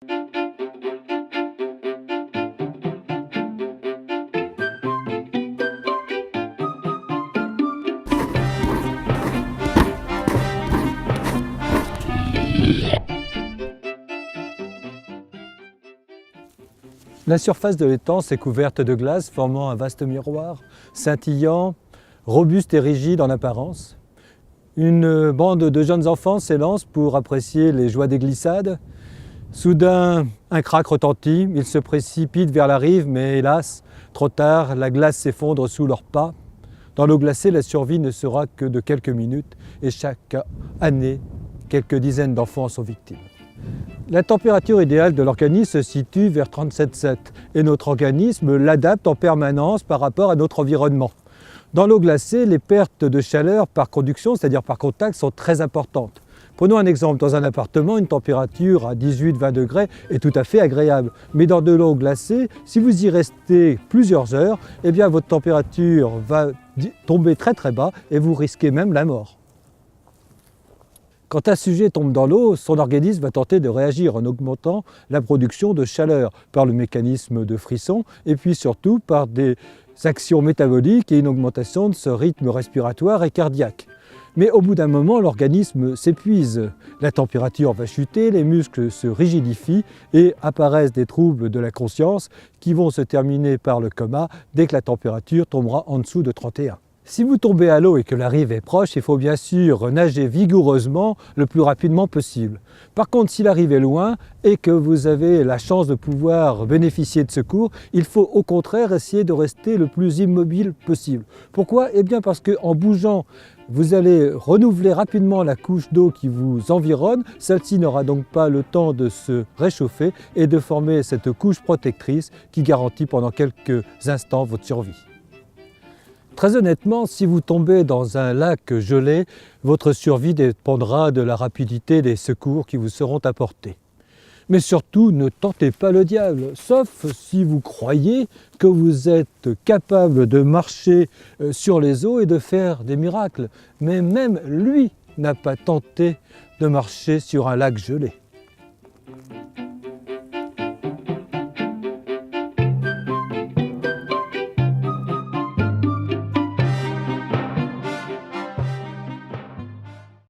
La surface de l'étang est couverte de glace, formant un vaste miroir, scintillant, robuste et rigide en apparence. Une bande de jeunes enfants s'élance pour apprécier les joies des glissades. Soudain, un crack retentit, ils se précipitent vers la rive, mais hélas, trop tard, la glace s'effondre sous leurs pas. Dans l'eau glacée, la survie ne sera que de quelques minutes et chaque année, quelques dizaines d'enfants en sont victimes. La température idéale de l'organisme se situe vers 37,7 et notre organisme l'adapte en permanence par rapport à notre environnement. Dans l'eau glacée, les pertes de chaleur par conduction, c'est-à-dire par contact, sont très importantes. Prenons un exemple, dans un appartement, une température à 18-20 degrés est tout à fait agréable. Mais dans de l'eau glacée, si vous y restez plusieurs heures, eh bien votre température va tomber très très bas et vous risquez même la mort. Quand un sujet tombe dans l'eau, son organisme va tenter de réagir en augmentant la production de chaleur par le mécanisme de frisson et puis surtout par des actions métaboliques et une augmentation de ce rythme respiratoire et cardiaque. Mais au bout d'un moment, l'organisme s'épuise. La température va chuter, les muscles se rigidifient et apparaissent des troubles de la conscience qui vont se terminer par le coma dès que la température tombera en dessous de 31. Si vous tombez à l'eau et que la rive est proche, il faut bien sûr nager vigoureusement le plus rapidement possible. Par contre, si la rive est loin et que vous avez la chance de pouvoir bénéficier de secours, il faut au contraire essayer de rester le plus immobile possible. Pourquoi? Eh bien parce qu'en bougeant, vous allez renouveler rapidement la couche d'eau qui vous environne. Celle-ci n'aura donc pas le temps de se réchauffer et de former cette couche protectrice qui garantit pendant quelques instants votre survie. Très honnêtement, si vous tombez dans un lac gelé, votre survie dépendra de la rapidité des secours qui vous seront apportés. Mais surtout, ne tentez pas le diable, sauf si vous croyez que vous êtes capable de marcher sur les eaux et de faire des miracles. Mais même lui n'a pas tenté de marcher sur un lac gelé.